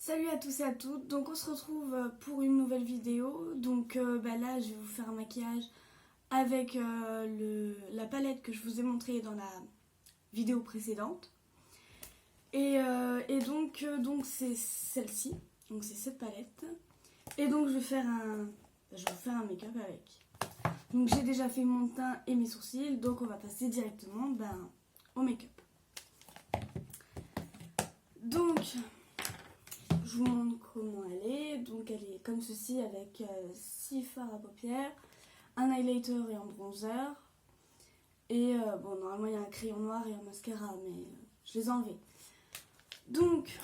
Salut à tous et à toutes, donc on se retrouve pour une nouvelle vidéo. Donc là je vais vous faire un maquillage avec la palette que je vous ai montrée dans la vidéo précédente. Et donc c'est celle-ci, donc c'est cette palette. Et donc je vais faire un make-up avec. Donc j'ai déjà fait mon teint et mes sourcils, donc on va passer directement au make-up. Donc je vous montre comment elle est. Donc elle est comme ceci avec 6 fards à paupières, un highlighter et un bronzer. Et bon, normalement il y a un crayon noir et un mascara, mais je les ai enlevés. Donc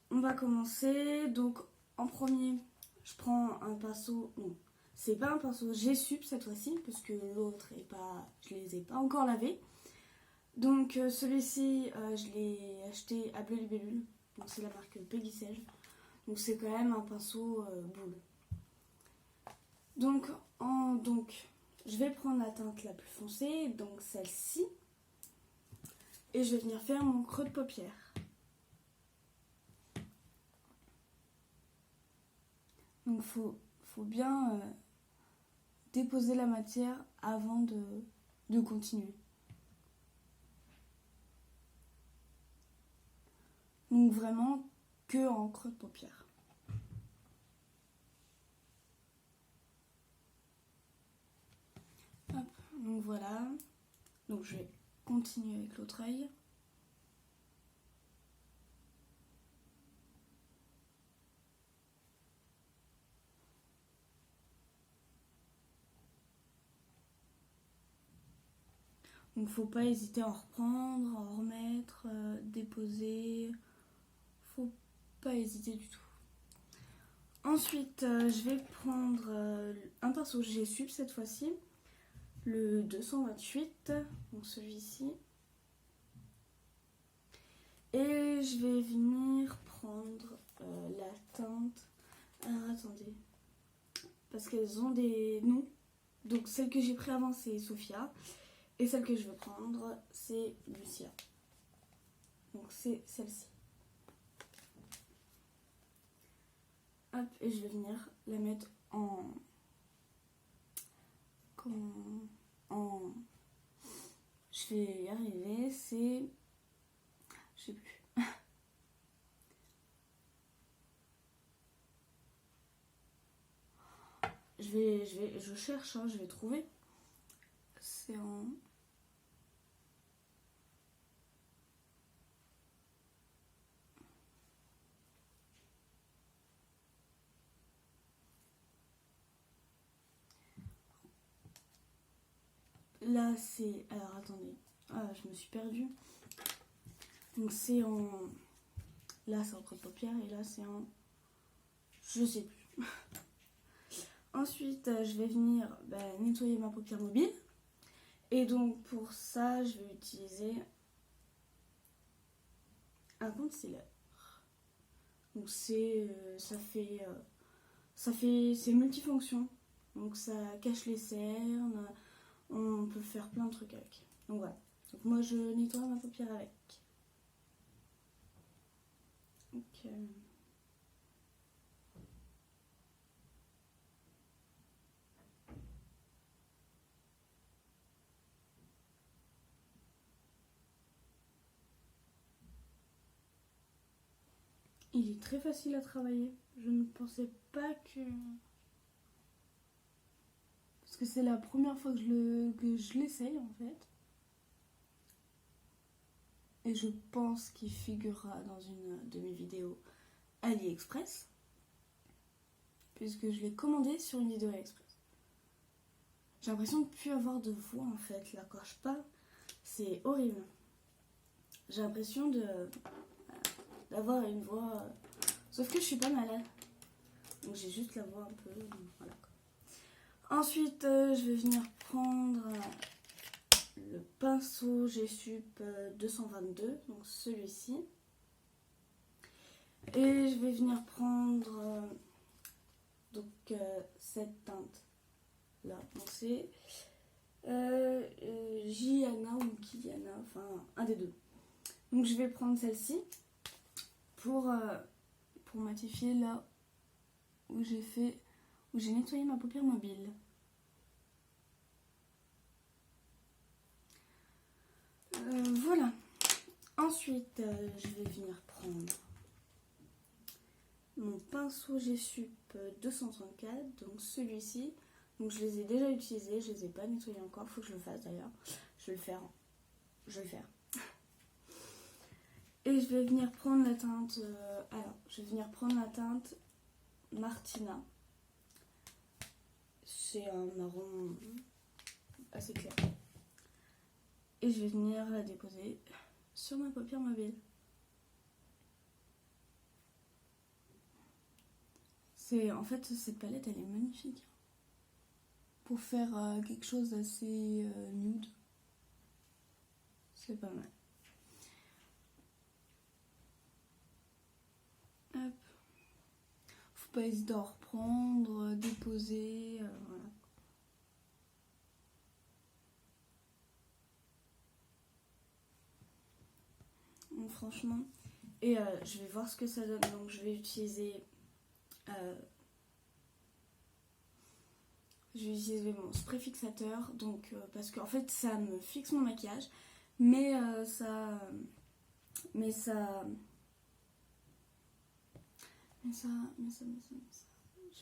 on va commencer. Donc en premier, je prends un pinceau. Non, c'est pas un pinceau G-Sup cette fois-ci, parce que l'autre est pas, je les ai pas encore lavés. Donc celui-ci, je l'ai acheté à Bleu Libellule. Donc c'est la marque Peggy-Sage. Donc c'est quand même un pinceau boule. Donc je vais prendre la teinte la plus foncée, donc celle-ci. Et je vais venir faire mon creux de paupière. Donc faut bien déposer la matière avant de continuer. Donc vraiment que en creux de paupière. Hop, donc voilà. Donc je vais continuer avec l'autre œil. Donc faut pas hésiter à en reprendre, à en remettre, déposer. Faut pas hésiter du tout. Ensuite, je vais prendre un pinceau G-Sup cette fois-ci, le 228, donc celui-ci. Et je vais venir prendre la teinte. Alors attendez, parce qu'elles ont des noms. Donc celle que j'ai pris avant c'est Sophia. Et celle que je vais prendre c'est Lucia. Donc c'est celle-ci. Hop, et je vais venir la mettre je vais y arriver, c'est... Je sais plus. Je cherche, hein, je vais trouver. C'est en... Là, c'est... Alors, attendez. Ah, je me suis perdue. Donc, c'est en... Là, c'est en creux de paupière et là, c'est en... Je sais plus. Ensuite, je vais venir nettoyer ma paupière mobile. Et donc, pour ça, je vais utiliser un concealer. Donc, c'est multifonction. Donc, ça cache les cernes. On peut faire plein de trucs avec. Donc voilà. Donc moi je nettoie ma paupière avec. Donc, il est très facile à travailler. Je ne pensais pas que... Parce que c'est la première fois que je l'essaye en fait. Et je pense qu'il figurera dans une de mes vidéos AliExpress. Puisque je l'ai commandé sur une vidéo AliExpress. J'ai l'impression de ne plus avoir de voix en fait. Là quand je parle, c'est horrible. J'ai l'impression d'avoir une voix... Sauf que je suis pas malade. Donc j'ai juste la voix un peu... Voilà. Ensuite, je vais venir prendre le pinceau G-Sup 222, donc celui-ci. Et je vais venir prendre cette teinte-là. Donc c'est Gianna ou Kiana, enfin un des deux. Donc je vais prendre celle-ci pour pour matifier là où j'ai nettoyé ma paupière mobile. Voilà. Ensuite, je vais venir prendre mon pinceau G-Sup 234, donc celui-ci. Donc je les ai déjà utilisés, je les ai pas nettoyés encore, faut que je le fasse d'ailleurs. Je vais le faire. Et je vais venir prendre la teinte. Martina. C'est un marron assez clair. Et je vais venir la déposer sur ma paupière mobile. En fait, cette palette, elle est magnifique. Pour faire quelque chose d'assez nude. C'est pas mal. Hop. Faut pas hésiter à reprendre, déposer, voilà. Donc, franchement. Et je vais voir ce que ça donne. Donc je vais utiliser mon spray fixateur, donc parce qu'en fait ça me fixe mon maquillage, mais ça je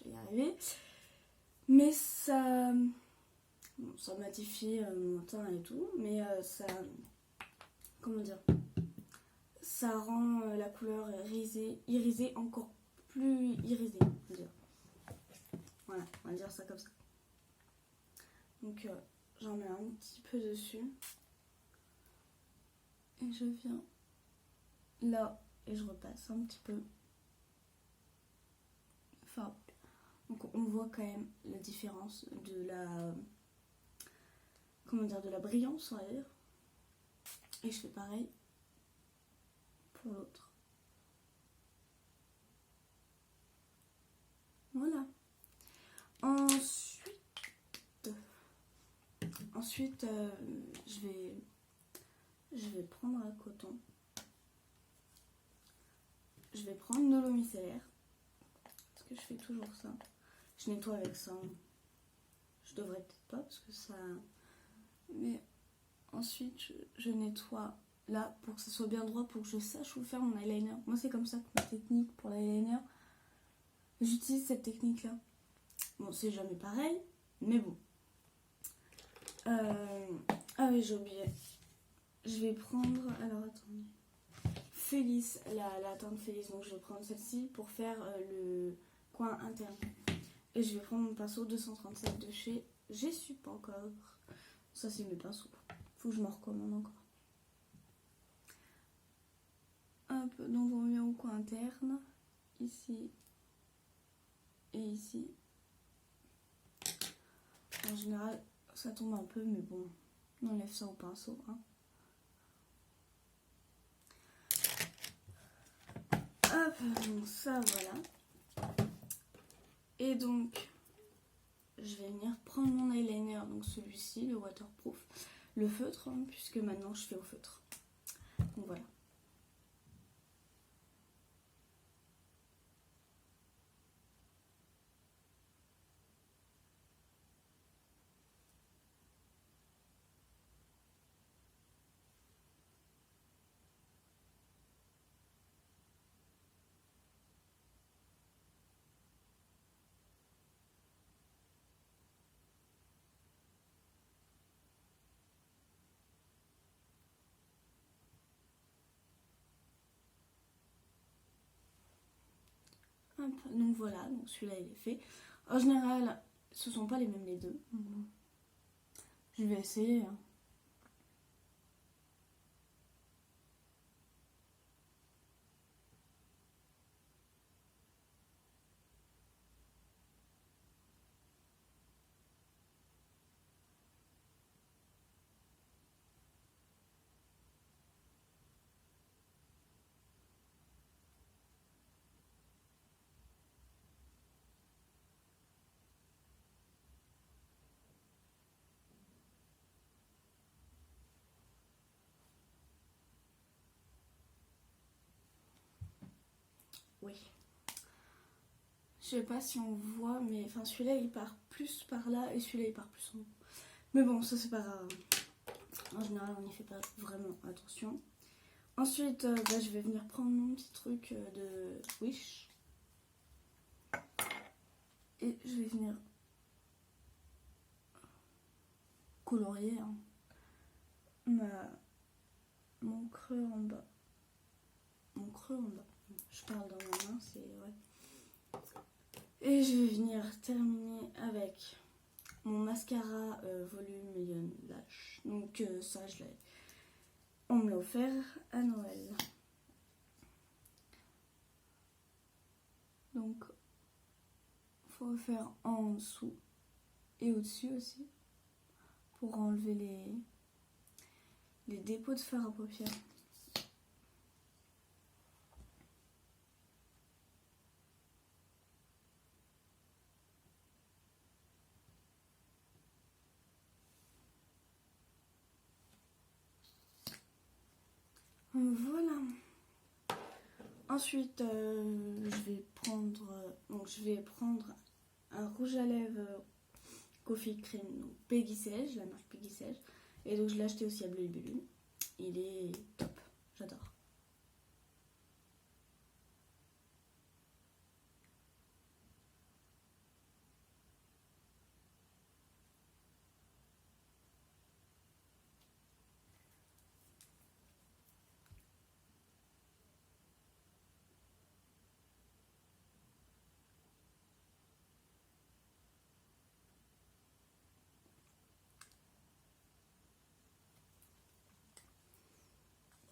vais y arriver, mais ça matifie mon teint et tout, mais ça, comment dire, ça rend la couleur irisée encore plus irisée, on va dire. Voilà, on va dire ça comme ça. Donc j'en mets un petit peu dessus. Et je viens là et je repasse un petit peu. Enfin, donc on voit quand même la différence de la, de la brillance, on va dire. Et je fais pareil pour l'autre. Voilà. Ensuite, je vais prendre un coton. Je vais prendre de l'eau micellaire. Parce que je fais toujours ça. Je nettoie avec ça. Je devrais peut-être pas parce que ça... Mais ensuite, je nettoie là pour que ça soit bien droit, pour que je sache où faire mon eyeliner. Moi, c'est comme ça que ma technique pour l'eyeliner. J'utilise cette technique-là. Bon, c'est jamais pareil, mais bon. Ah oui, j'ai oublié. Je vais prendre... Alors, attendez. Félix, la teinte Félix. Donc, je vais prendre celle-ci pour faire le coin interne. Et je vais prendre mon pinceau 237 de chez G-Sup encore. Ça, c'est mes pinceaux. Faut que je m'en recommande encore. Hop, donc on vient au coin interne. Ici. Et ici. En général, ça tombe un peu, mais bon, on enlève ça au pinceau. Hein. Hop, donc ça, voilà. Et donc, je vais venir prendre mon eyeliner, donc celui-ci, le waterproof, le feutre, hein, puisque maintenant je fais au feutre. Donc voilà. Hop, donc voilà, donc celui-là il est fait. En général, ce sont pas les mêmes les deux. Je vais essayer. Hein. Oui. sais pas si on voit, mais enfin celui-là il part plus par là et celui-là il part plus en haut. Mais bon, ça c'est pas grave. En général, on n'y fait pas vraiment attention. Ensuite, je vais venir prendre mon petit truc de Wish. Et je vais venir colorier mon creux en bas. Mon creux en bas. Je parle dans ma main, c'est ouais. Et je vais venir terminer avec mon mascara volume Million Lash. Donc ça, on me l'a offert à Noël. Donc, faut faire en dessous et au-dessus aussi pour enlever les dépôts de fard à paupières. Voilà. Ensuite, je vais prendre un rouge à lèvres Coffee Cream, donc Peggy Sage, la marque Peggy Sage. Et donc je l'ai acheté aussi à Bleu Bulle. Il est top, j'adore.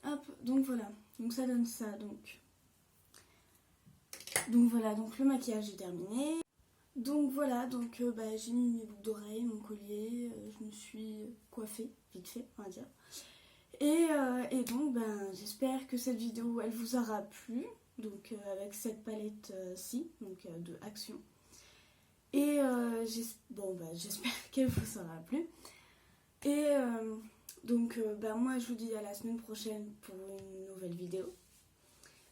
Hop, donc voilà, donc ça donne ça, donc voilà, donc le maquillage est terminé. Donc voilà, donc j'ai mis mes boucles d'oreilles, mon collier, je me suis coiffée, vite fait, on va dire. Et donc j'espère que cette vidéo elle vous aura plu, donc avec cette palette-ci, donc de Action. Et j'espère qu'elle vous aura plu. Et moi je vous dis à la semaine prochaine pour une nouvelle vidéo.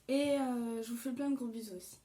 Et je vous fais plein de gros bisous aussi.